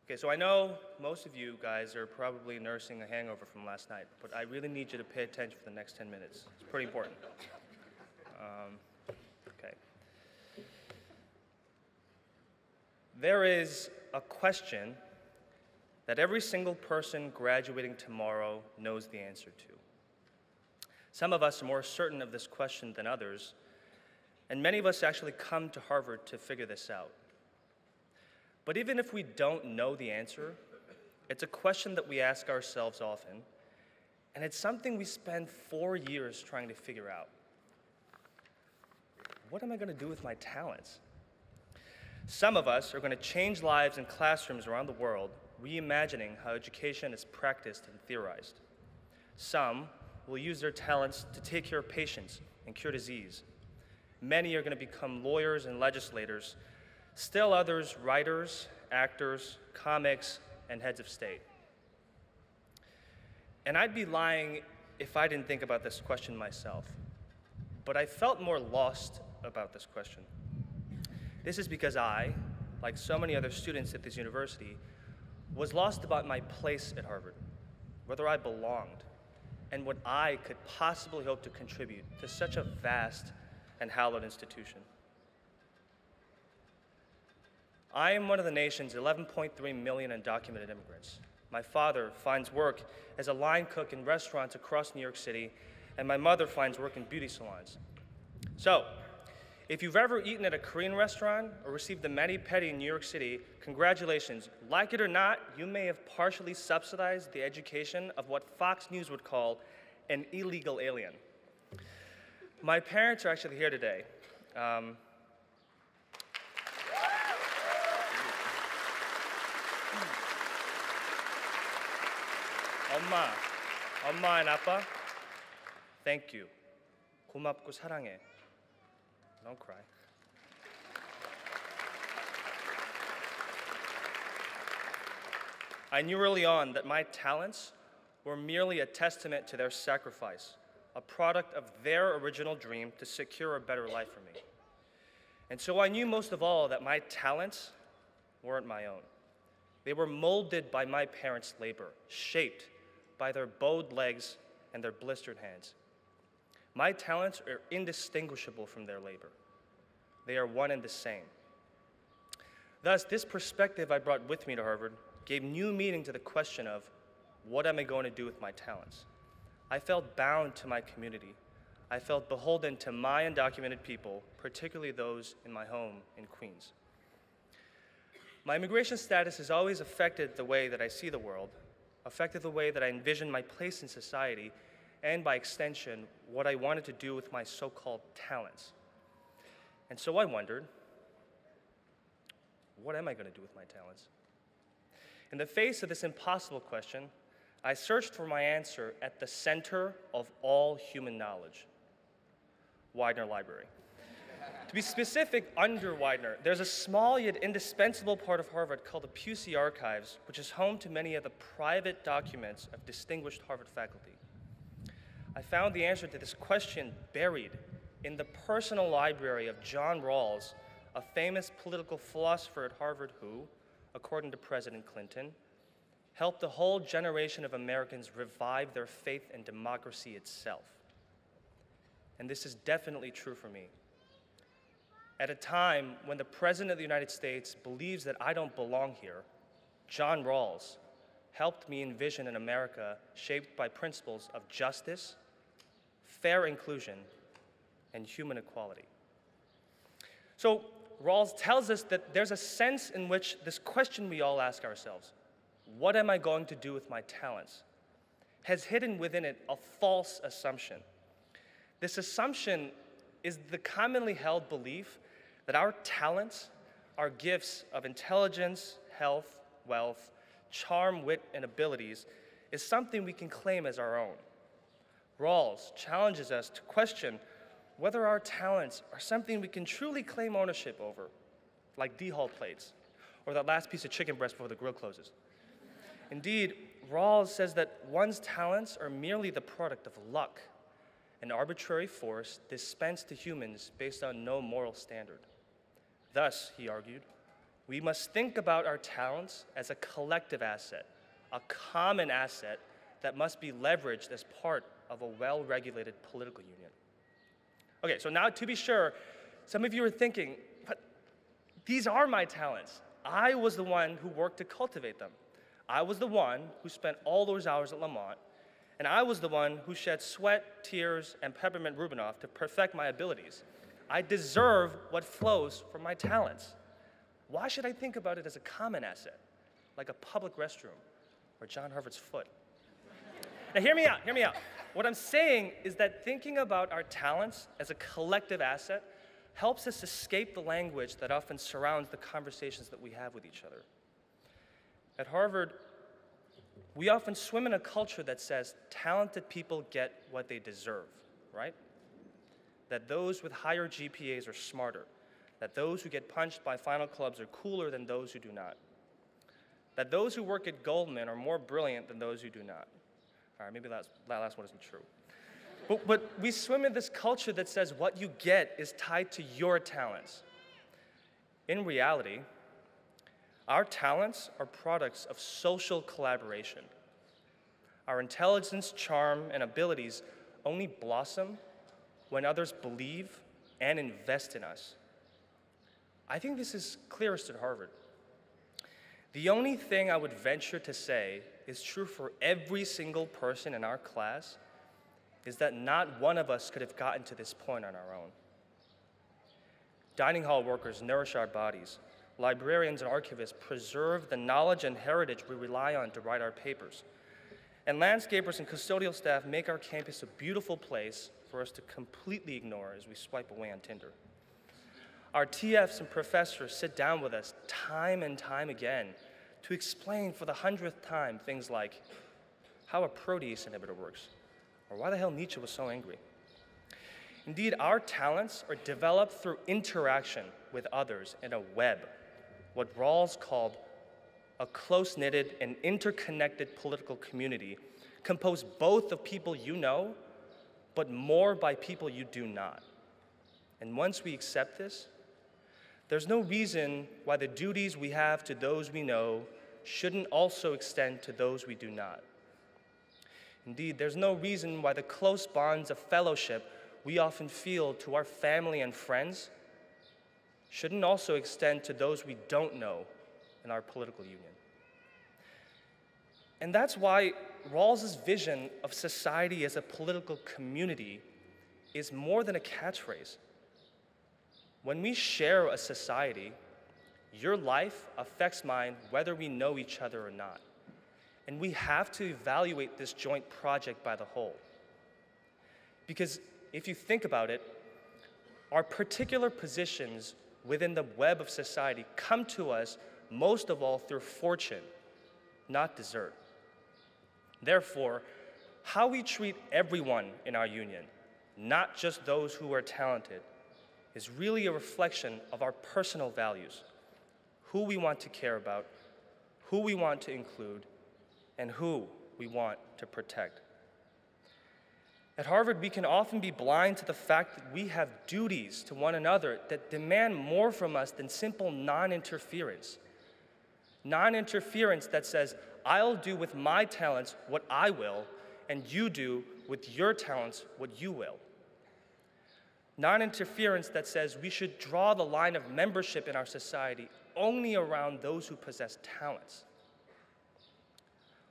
Okay, so I know most of you guys are probably nursing a hangover from last night, but I really need you to pay attention for the next 10 minutes. It's pretty important. Okay. There is a question that every single person graduating tomorrow knows the answer to. Some of us are more certain of this question than others, and many of us actually come to Harvard to figure this out. But even if we don't know the answer, it's a question that we ask ourselves often, and it's something we spend 4 years trying to figure out. What am I going to do with my talents? Some of us are going to change lives in classrooms around the world, reimagining how education is practiced and theorized. Some will use their talents to take care of patients and cure disease. Many are going to become lawyers and legislators. Still others, writers, actors, comics, and heads of state. And I'd be lying if I didn't think about this question myself. But I felt more lost about this question. This is because I, like so many other students at this university, was lost about my place at Harvard, whether I belonged, and what I could possibly hope to contribute to such a vast and hallowed institution. I am one of the nation's 11.3 million undocumented immigrants. My father finds work as a line cook in restaurants across New York City, and my mother finds work in beauty salons. So, if you've ever eaten at a Korean restaurant or received a mani-pedi in New York City, congratulations. Like it or not, you may have partially subsidized the education of what Fox News would call an illegal alien. My parents are actually here today. 엄마 and 아빠, thank you. 고맙고 사랑해. Don't cry. I knew early on that my talents were merely a testament to their sacrifice, a product of their original dream to secure a better life for me. And so I knew most of all that my talents weren't my own. They were molded by my parents' labor, shaped by their bowed legs and their blistered hands. My talents are indistinguishable from their labor. They are one and the same. Thus, this perspective I brought with me to Harvard gave new meaning to the question of, what am I going to do with my talents? I felt bound to my community. I felt beholden to my undocumented people, particularly those in my home in Queens. My immigration status has always affected the way that I see the world, affected the way that I envision my place in society, and by extension, what I wanted to do with my so-called talents. And so I wondered, what am I going to do with my talents? In the face of this impossible question, I searched for my answer at the center of all human knowledge, Widener Library. To be specific, under Widener, there's a small yet indispensable part of Harvard called the Pusey Archives, which is home to many of the private documents of distinguished Harvard faculty. I found the answer to this question buried in the personal library of John Rawls, a famous political philosopher at Harvard who, according to President Clinton, helped a whole generation of Americans revive their faith in democracy itself. And this is definitely true for me. At a time when the President of the United States believes that I don't belong here, John Rawls helped me envision an America shaped by principles of justice, fair inclusion, and human equality. So Rawls tells us that there's a sense in which this question we all ask ourselves, what am I going to do with my talents, has hidden within it a false assumption. This assumption is the commonly held belief that our talents, our gifts of intelligence, health, wealth, charm, wit, and abilities, is something we can claim as our own. Rawls challenges us to question whether our talents are something we can truly claim ownership over, like D-Hall plates, or that last piece of chicken breast before the grill closes. Indeed, Rawls says that one's talents are merely the product of luck, an arbitrary force dispensed to humans based on no moral standard. Thus, he argued, We must think about our talents as a collective asset, a common asset that must be leveraged as part of a well-regulated political union. Okay, so now to be sure, some of you are thinking, but these are my talents. I was the one who worked to cultivate them. I was the one who spent all those hours at Lamont, and I was the one who shed sweat, tears, and peppermint Rubinoff to perfect my abilities. I deserve what flows from my talents. Why should I think about it as a common asset, like a public restroom or John Harvard's foot? Now hear me out. What I'm saying is that thinking about our talents as a collective asset helps us escape the language that often surrounds the conversations that we have with each other. At Harvard, we often swim in a culture that says talented people get what they deserve, right? That those with higher GPAs are smarter, that those who get punched by final clubs are cooler than those who do not, that those who work at Goldman are more brilliant than those who do not. All right, maybe that last one isn't true. But we swim in this culture that says what you get is tied to your talents. In reality, our talents are products of social collaboration. Our intelligence, charm, and abilities only blossom when others believe and invest in us. I think this is clearest at Harvard. The only thing I would venture to say is true for every single person in our class is that not one of us could have gotten to this point on our own. Dining hall workers nourish our bodies. Librarians and archivists preserve the knowledge and heritage we rely on to write our papers. And landscapers and custodial staff make our campus a beautiful place for us to completely ignore as we swipe away on Tinder. Our TFs and professors sit down with us time and time again to explain for the 100th time things like how a protease inhibitor works, or why the hell Nietzsche was so angry. Indeed, our talents are developed through interaction with others in a web, what Rawls called a close-knitted and interconnected political community composed both of people you know, but more by people you do not. And once we accept this, there's no reason why the duties we have to those we know shouldn't also extend to those we do not. Indeed, there's no reason why the close bonds of fellowship we often feel to our family and friends shouldn't also extend to those we don't know in our political union. And that's why Rawls's vision of society as a political community is more than a catchphrase. When we share a society, your life affects mine whether we know each other or not. And we have to evaluate this joint project by the whole. Because if you think about it, our particular positions within the web of society come to us most of all through fortune, not desert. Therefore, how we treat everyone in our union, not just those who are talented, is really a reflection of our personal values, who we want to care about, who we want to include, and who we want to protect. At Harvard, we can often be blind to the fact that we have duties to one another that demand more from us than simple non-interference. Non-interference that says, I'll do with my talents what I will, and you do with your talents what you will. Non-interference that says we should draw the line of membership in our society only around those who possess talents.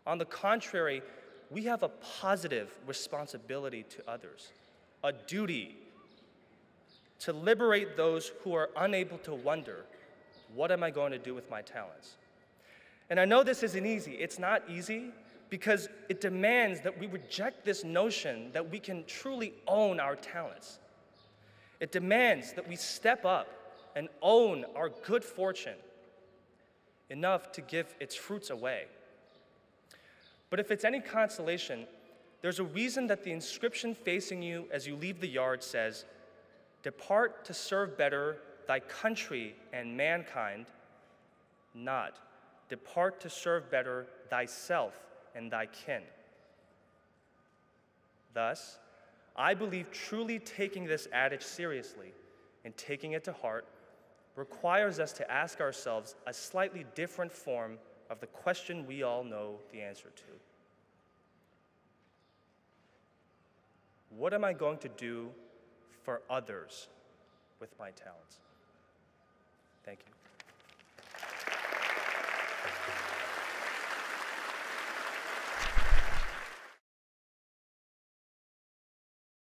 On the contrary, we have a positive responsibility to others, a duty to liberate those who are unable to wonder, what am I going to do with my talents? And I know this isn't easy. It's not easy because it demands that we reject this notion that we can truly own our talents. It demands that we step up and own our good fortune enough to give its fruits away. But if it's any consolation, there's a reason that the inscription facing you as you leave the yard says, "Depart to serve better thy country and mankind," not, "Depart to serve better thyself and thy kin." Thus, I believe truly taking this adage seriously and taking it to heart requires us to ask ourselves a slightly different form of the question we all know the answer to. What am I going to do for others with my talents? Thank you.